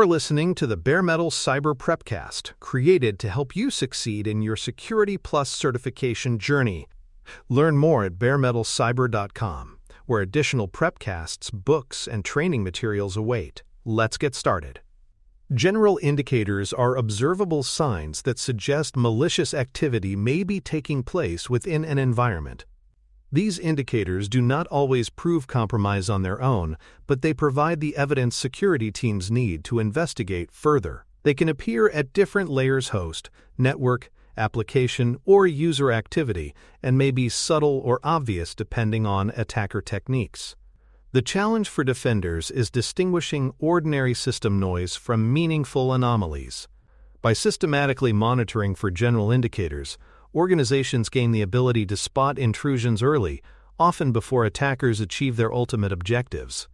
You're listening to the Bare Metal Cyber Prepcast, created to help you succeed in your Security Plus certification journey. Learn more at baremetalcyber.com, where additional prepcasts, books, and training materials await. Let's get started. General indicators are observable signs that suggest malicious activity may be taking place within an environment. These indicators do not always prove compromise on their own, but they provide the evidence security teams need to investigate further. They can appear at different layers: host, network, application, or user activity, and may be subtle or obvious depending on attacker techniques. The challenge for defenders is distinguishing ordinary system noise from meaningful anomalies. By systematically monitoring for general indicators, organizations gain the ability to spot intrusions early, often before attackers achieve their ultimate objectives.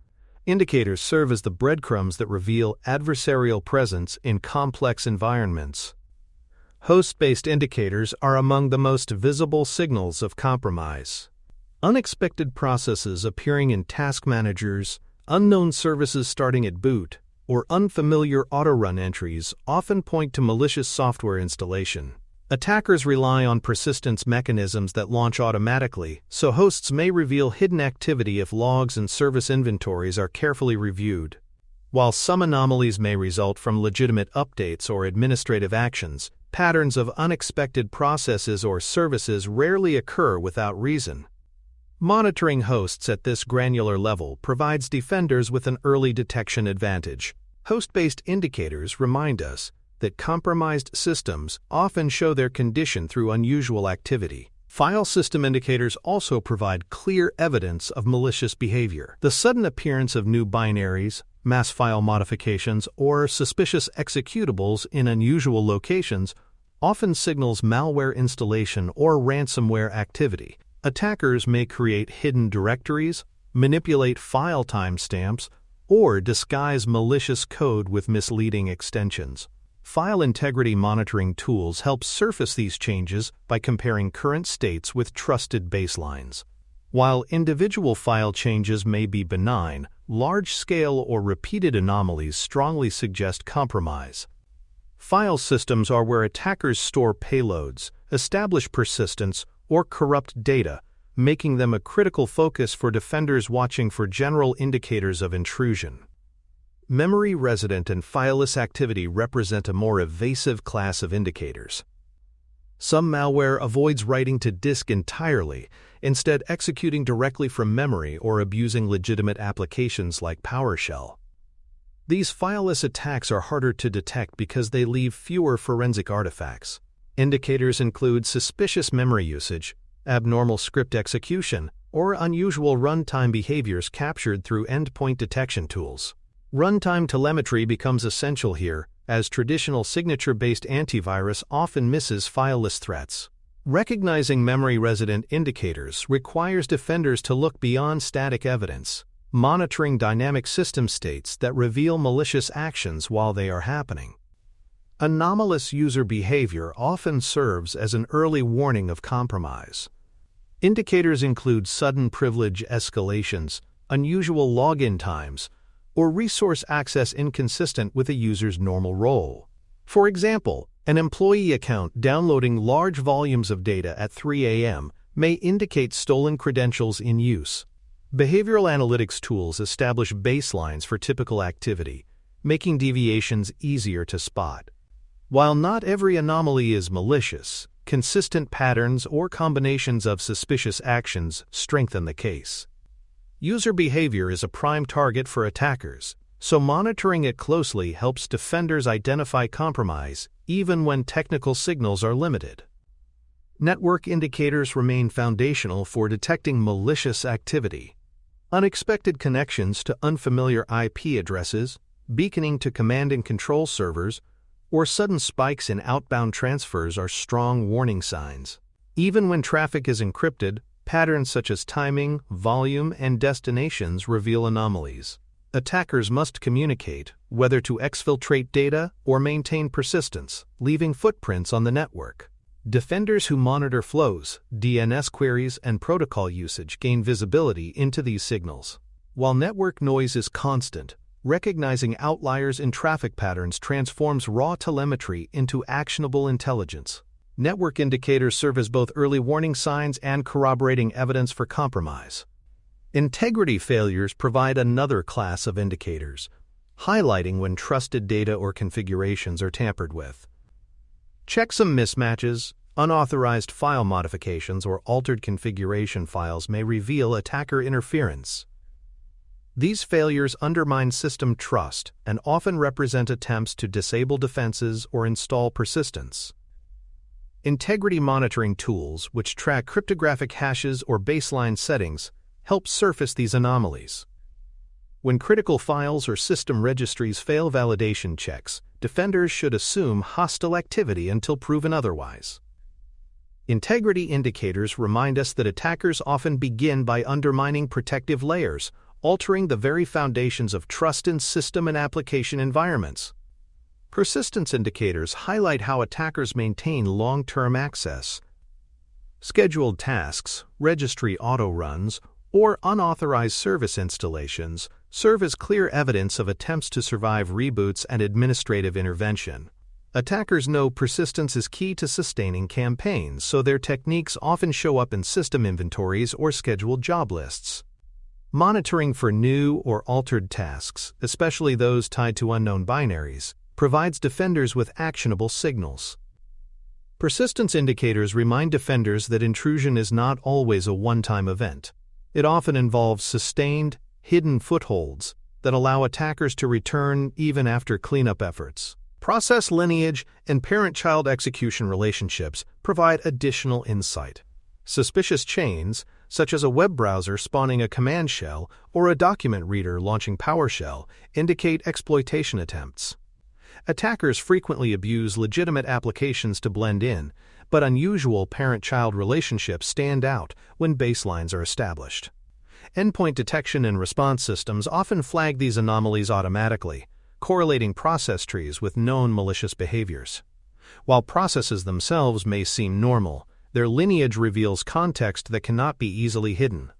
Indicators serve as the breadcrumbs that reveal adversarial presence in complex environments. Host-based indicators are among the most visible signals of compromise. Unexpected processes appearing in task managers, unknown services starting at boot, or unfamiliar auto-run entries often point to malicious software installation. Attackers rely on persistence mechanisms that launch automatically, so hosts may reveal hidden activity if logs and service inventories are carefully reviewed. While some anomalies may result from legitimate updates or administrative actions, patterns of unexpected processes or services rarely occur without reason. Monitoring hosts at this granular level provides defenders with an early detection advantage. Host-based indicators remind us that compromised systems often show their condition through unusual activity. File system indicators also provide clear evidence of malicious behavior. The sudden appearance of new binaries, mass file modifications, or suspicious executables in unusual locations often signals malware installation or ransomware activity. Attackers may create hidden directories, manipulate file timestamps, or disguise malicious code with misleading extensions. File integrity monitoring tools help surface these changes by comparing current states with trusted baselines. While individual file changes may be benign, large-scale or repeated anomalies strongly suggest compromise. File systems are where attackers store payloads, establish persistence, or corrupt data, making them a critical focus for defenders watching for general indicators of intrusion. Memory resident and fileless activity represent a more evasive class of indicators. Some malware avoids writing to disk entirely, instead executing directly from memory or abusing legitimate applications like PowerShell. These fileless attacks are harder to detect because they leave fewer forensic artifacts. Indicators include suspicious memory usage, abnormal script execution, or unusual runtime behaviors captured through endpoint detection tools. Runtime telemetry becomes essential here, as traditional signature-based antivirus often misses fileless threats. Recognizing memory-resident indicators requires defenders to look beyond static evidence, monitoring dynamic system states that reveal malicious actions while they are happening. Anomalous user behavior often serves as an early warning of compromise. Indicators include sudden privilege escalations, unusual login times, or resource access inconsistent with a user's normal role. For example, an employee account downloading large volumes of data at 3 a.m. may indicate stolen credentials in use. Behavioral analytics tools establish baselines for typical activity, making deviations easier to spot. While not every anomaly is malicious, consistent patterns or combinations of suspicious actions strengthen the case. User behavior is a prime target for attackers, so monitoring it closely helps defenders identify compromise even when technical signals are limited. Network indicators remain foundational for detecting malicious activity. Unexpected connections to unfamiliar IP addresses, beaconing to command and control servers, or sudden spikes in outbound transfers are strong warning signs. Even when traffic is encrypted, patterns such as timing, volume, and destinations reveal anomalies. Attackers must communicate, whether to exfiltrate data or maintain persistence, leaving footprints on the network. Defenders who monitor flows, DNS queries, and protocol usage gain visibility into these signals. While network noise is constant, Recognizing outliers in traffic patterns transforms raw telemetry into actionable intelligence. Network indicators serve as both early warning signs and corroborating evidence for compromise. Integrity failures provide another class of indicators, highlighting when trusted data or configurations are tampered with. Checksum mismatches, unauthorized file modifications, or altered configuration files may reveal attacker interference. These failures undermine system trust and often represent attempts to disable defenses or install persistence. Integrity monitoring tools, which track cryptographic hashes or baseline settings, help surface these anomalies. When critical files or system registries fail validation checks, defenders should assume hostile activity until proven otherwise. Integrity indicators remind us that attackers often begin by undermining protective layers, altering the very foundations of trust in system and application environments. Persistence indicators highlight how attackers maintain long-term access. Scheduled tasks, registry auto-runs, or unauthorized service installations serve as clear evidence of attempts to survive reboots and administrative intervention. Attackers know persistence is key to sustaining campaigns, so their techniques often show up in system inventories or scheduled job lists. Monitoring for new or altered tasks, especially those tied to unknown binaries, provides defenders with actionable signals. Persistence indicators remind defenders that intrusion is not always a one-time event. It often involves sustained, hidden footholds that allow attackers to return even after cleanup efforts. Process lineage and parent-child execution relationships provide additional insight. Suspicious chains, such as a web browser spawning a command shell or a document reader launching PowerShell, indicate exploitation attempts. Attackers frequently abuse legitimate applications to blend in, but unusual parent-child relationships stand out when baselines are established. Endpoint detection and response systems often flag these anomalies automatically, correlating process trees with known malicious behaviors. While processes themselves may seem normal, their lineage reveals context that cannot be easily hidden.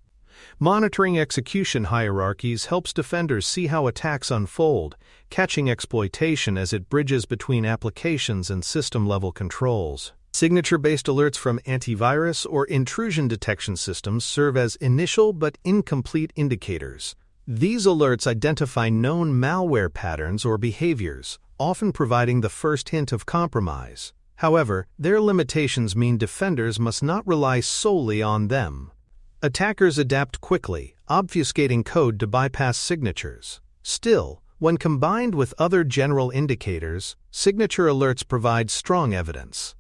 Monitoring execution hierarchies helps defenders see how attacks unfold, catching exploitation as it bridges between applications and system-level controls. Signature-based alerts from antivirus or intrusion detection systems serve as initial but incomplete indicators. These alerts identify known malware patterns or behaviors, often providing the first hint of compromise. However, their limitations mean defenders must not rely solely on them. Attackers adapt quickly, obfuscating code to bypass signatures. Still, when combined with other general indicators, signature alerts provide strong evidence.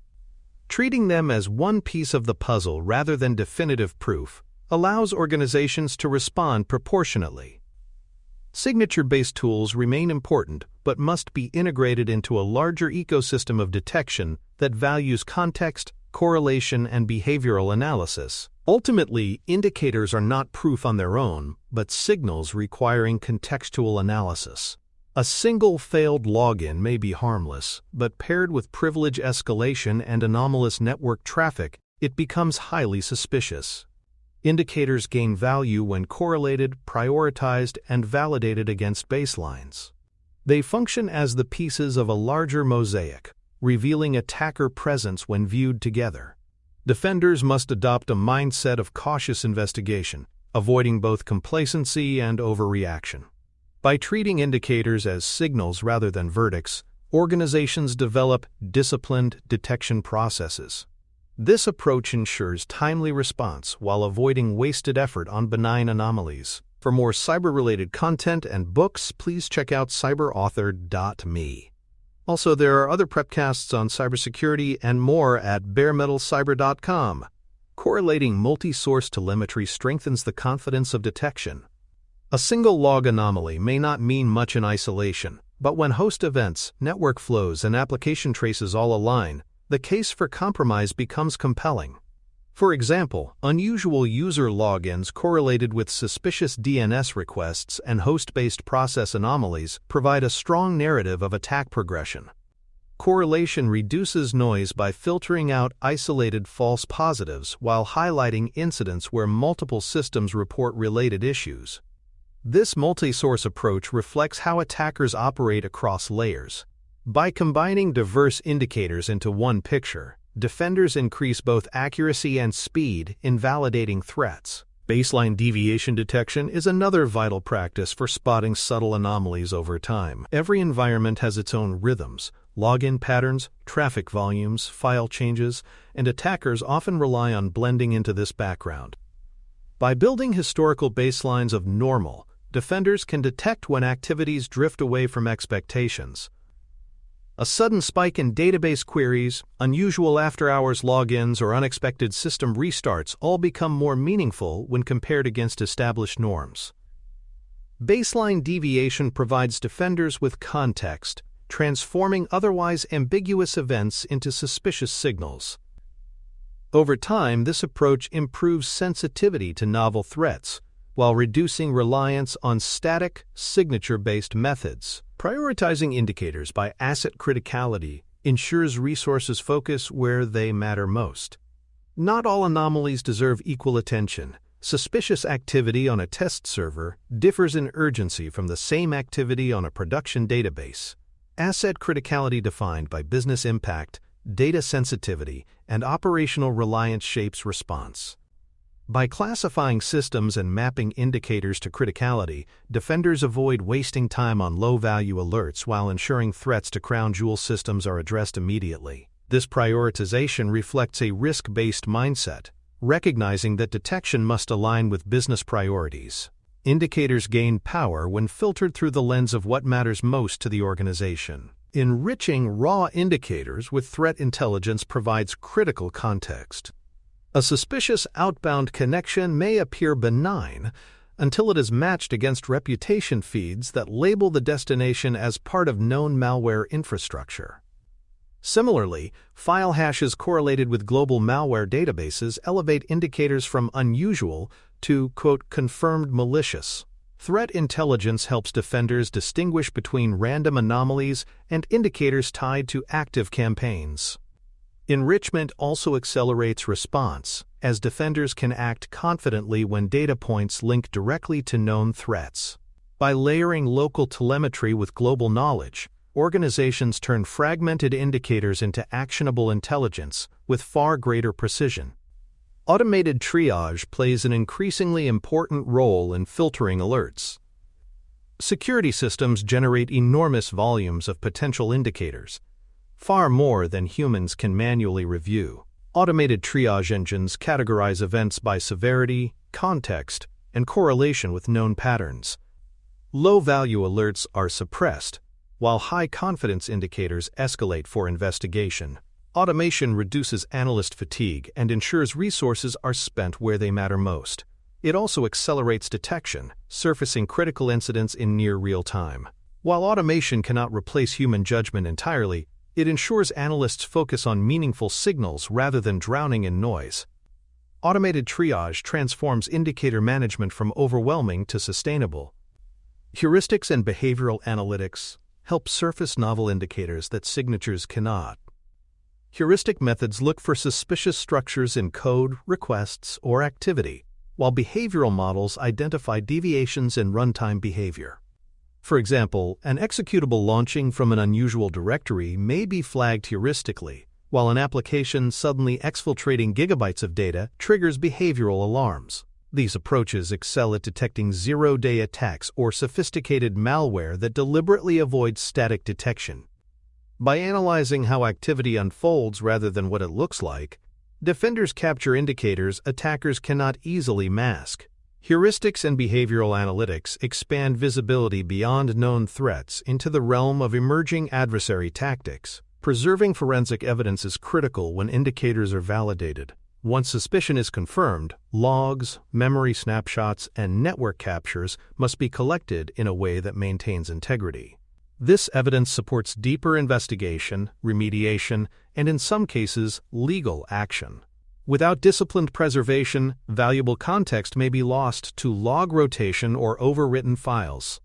Treating them as one piece of the puzzle rather than definitive proof allows organizations to respond proportionately. Signature-based tools remain important but must be integrated into a larger ecosystem of detection that values context, correlation, and behavioral analysis. Ultimately, indicators are not proof on their own, but signals requiring contextual analysis. A single failed login may be harmless, but paired with privilege escalation and anomalous network traffic, it becomes highly suspicious. Indicators gain value when correlated, prioritized, and validated against baselines. They function as the pieces of a larger mosaic, revealing attacker presence when viewed together. Defenders must adopt a mindset of cautious investigation, avoiding both complacency and overreaction. By treating indicators as signals rather than verdicts, organizations develop disciplined detection processes. This approach ensures timely response while avoiding wasted effort on benign anomalies. For more cyber-related content and books, please check out cyberauthor.me. Also, there are other prepcasts on cybersecurity and more at baremetalcyber.com. Correlating multi-source telemetry strengthens the confidence of detection. A single log anomaly may not mean much in isolation, but when host events, network flows, and application traces all align, the case for compromise becomes compelling. For example, unusual user logins correlated with suspicious DNS requests and host-based process anomalies provide a strong narrative of attack progression. Correlation reduces noise by filtering out isolated false positives while highlighting incidents where multiple systems report related issues. This multi-source approach reflects how attackers operate across layers. By combining diverse indicators into one picture, defenders increase both accuracy and speed in validating threats. Baseline deviation detection is another vital practice for spotting subtle anomalies over time. Every environment has its own rhythms, login patterns, traffic volumes, file changes, and attackers often rely on blending into this background. By building historical baselines of normal, defenders can detect when activities drift away from expectations. A sudden spike in database queries, unusual after-hours logins, or unexpected system restarts all become more meaningful when compared against established norms. Baseline deviation provides defenders with context, transforming otherwise ambiguous events into suspicious signals. Over time, this approach improves sensitivity to novel threats, while reducing reliance on static, signature-based methods. Prioritizing indicators by asset criticality ensures resources focus where they matter most. Not all anomalies deserve equal attention. Suspicious activity on a test server differs in urgency from the same activity on a production database. Asset criticality defined by business impact, data sensitivity, and operational reliance shapes response. By classifying systems and mapping indicators to criticality, defenders avoid wasting time on low-value alerts while ensuring threats to crown jewel systems are addressed immediately. This prioritization reflects a risk-based mindset, recognizing that detection must align with business priorities. Indicators gain power when filtered through the lens of what matters most to the organization. Enriching raw indicators with threat intelligence provides critical context. A suspicious outbound connection may appear benign until it is matched against reputation feeds that label the destination as part of known malware infrastructure. Similarly, file hashes correlated with global malware databases elevate indicators from unusual to, quote, confirmed malicious. Threat intelligence helps defenders distinguish between random anomalies and indicators tied to active campaigns. Enrichment also accelerates response, as defenders can act confidently when data points link directly to known threats. By layering local telemetry with global knowledge, organizations turn fragmented indicators into actionable intelligence with far greater precision. Automated triage plays an increasingly important role in filtering alerts. Security systems generate enormous volumes of potential indicators, far more than humans can manually review. Automated triage engines categorize events by severity, context, and correlation with known patterns. Low-value alerts are suppressed, while high-confidence indicators escalate for investigation. Automation reduces analyst fatigue and ensures resources are spent where they matter most. It also accelerates detection, surfacing critical incidents in near real time. While automation cannot replace human judgment entirely, it ensures analysts focus on meaningful signals rather than drowning in noise. Automated triage transforms indicator management from overwhelming to sustainable. Heuristics and behavioral analytics help surface novel indicators that signatures cannot. Heuristic methods look for suspicious structures in code, requests, or activity, while behavioral models identify deviations in runtime behavior. For example, an executable launching from an unusual directory may be flagged heuristically, while an application suddenly exfiltrating gigabytes of data triggers behavioral alarms. These approaches excel at detecting zero-day attacks or sophisticated malware that deliberately avoids static detection. By analyzing how activity unfolds rather than what it looks like, defenders capture indicators attackers cannot easily mask. Heuristics and behavioral analytics expand visibility beyond known threats into the realm of emerging adversary tactics. Preserving forensic evidence is critical when indicators are validated. Once suspicion is confirmed, logs, memory snapshots, and network captures must be collected in a way that maintains integrity. This evidence supports deeper investigation, remediation, and in some cases, legal action. Without disciplined preservation, valuable context may be lost to log rotation or overwritten files.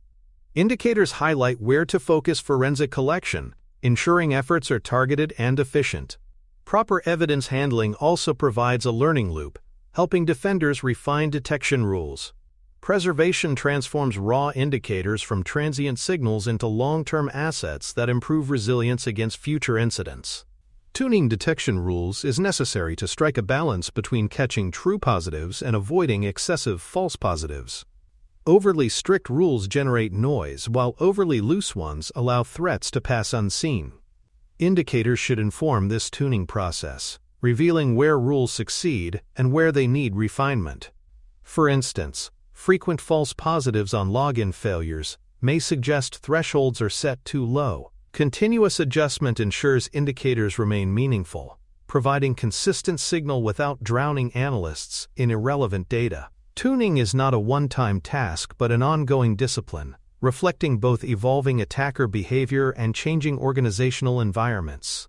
Indicators highlight where to focus forensic collection, ensuring efforts are targeted and efficient. Proper evidence handling also provides a learning loop, helping defenders refine detection rules. Preservation transforms raw indicators from transient signals into long-term assets that improve resilience against future incidents. Tuning detection rules is necessary to strike a balance between catching true positives and avoiding excessive false positives. Overly strict rules generate noise, while overly loose ones allow threats to pass unseen. Indicators should inform this tuning process, revealing where rules succeed and where they need refinement. For instance, frequent false positives on login failures may suggest thresholds are set too low. Continuous adjustment ensures indicators remain meaningful, providing consistent signal without drowning analysts in irrelevant data. Tuning is not a one-time task but an ongoing discipline, reflecting both evolving attacker behavior and changing organizational environments.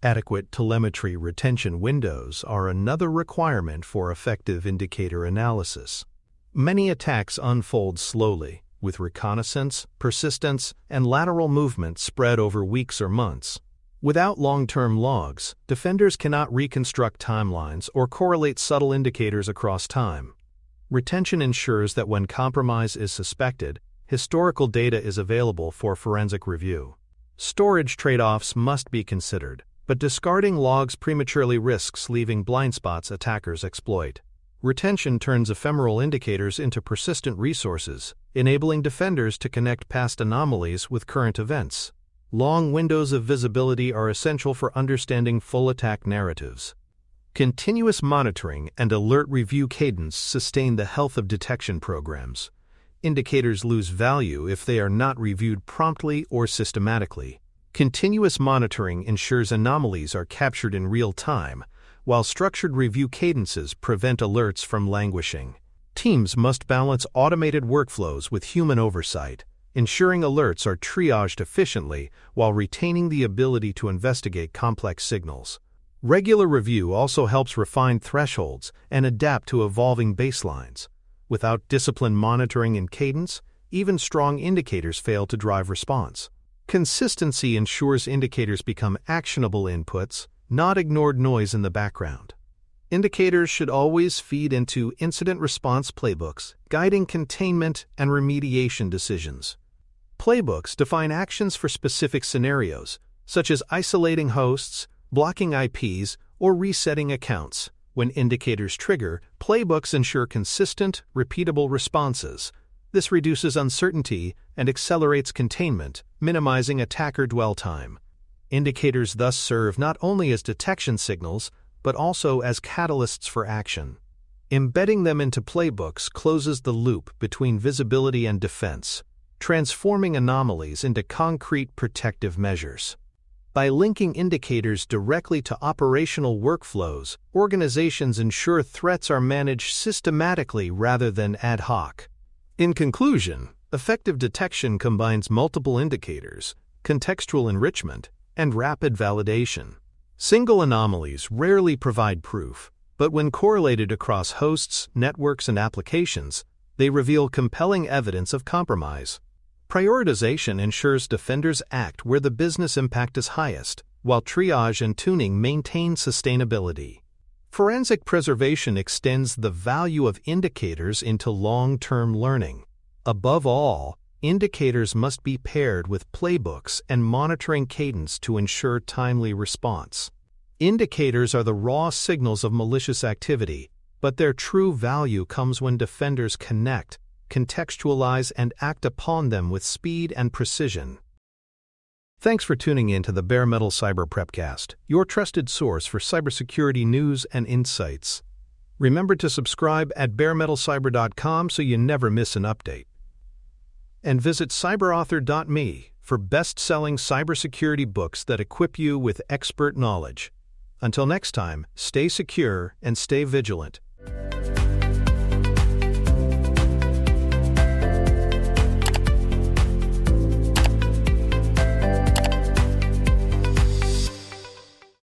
Adequate telemetry retention windows are another requirement for effective indicator analysis. Many attacks unfold slowly, with reconnaissance, persistence, and lateral movement spread over weeks or months. Without long-term logs, defenders cannot reconstruct timelines or correlate subtle indicators across time. Retention ensures that when compromise is suspected, historical data is available for forensic review. Storage trade-offs must be considered, but discarding logs prematurely risks leaving blind spots attackers exploit. Retention turns ephemeral indicators into persistent resources, enabling defenders to connect past anomalies with current events. Long windows of visibility are essential for understanding full attack narratives. Continuous monitoring and alert review cadence sustain the health of detection programs. Indicators lose value if they are not reviewed promptly or systematically. Continuous monitoring ensures anomalies are captured in real time, while structured review cadences prevent alerts from languishing. Teams must balance automated workflows with human oversight, ensuring alerts are triaged efficiently while retaining the ability to investigate complex signals. Regular review also helps refine thresholds and adapt to evolving baselines. Without disciplined monitoring and cadence, even strong indicators fail to drive response. Consistency ensures indicators become actionable inputs, not ignored noise in the background. Indicators should always feed into incident response playbooks, guiding containment and remediation decisions. Playbooks define actions for specific scenarios, such as isolating hosts, blocking IPs, or resetting accounts. When indicators trigger, playbooks ensure consistent, repeatable responses. This reduces uncertainty and accelerates containment, minimizing attacker dwell time. Indicators thus serve not only as detection signals, but also as catalysts for action. Embedding them into playbooks closes the loop between visibility and defense, transforming anomalies into concrete protective measures. By linking indicators directly to operational workflows, organizations ensure threats are managed systematically rather than ad hoc. In conclusion, effective detection combines multiple indicators, contextual enrichment, and rapid validation. Single anomalies rarely provide proof, but when correlated across hosts, networks, and applications, they reveal compelling evidence of compromise. Prioritization ensures defenders act where the business impact is highest, while triage and tuning maintain sustainability. Forensic preservation extends the value of indicators into long-term learning. Above all, indicators must be paired with playbooks and monitoring cadence to ensure timely response. Indicators are the raw signals of malicious activity, but their true value comes when defenders connect, contextualize, and act upon them with speed and precision. Thanks for tuning in to the Bare Metal Cyber Prepcast, your trusted source for cybersecurity news and insights. Remember to subscribe at baremetalcyber.com so you never miss an update. And visit cyberauthor.me for best-selling cybersecurity books that equip you with expert knowledge. Until next time, stay secure and stay vigilant.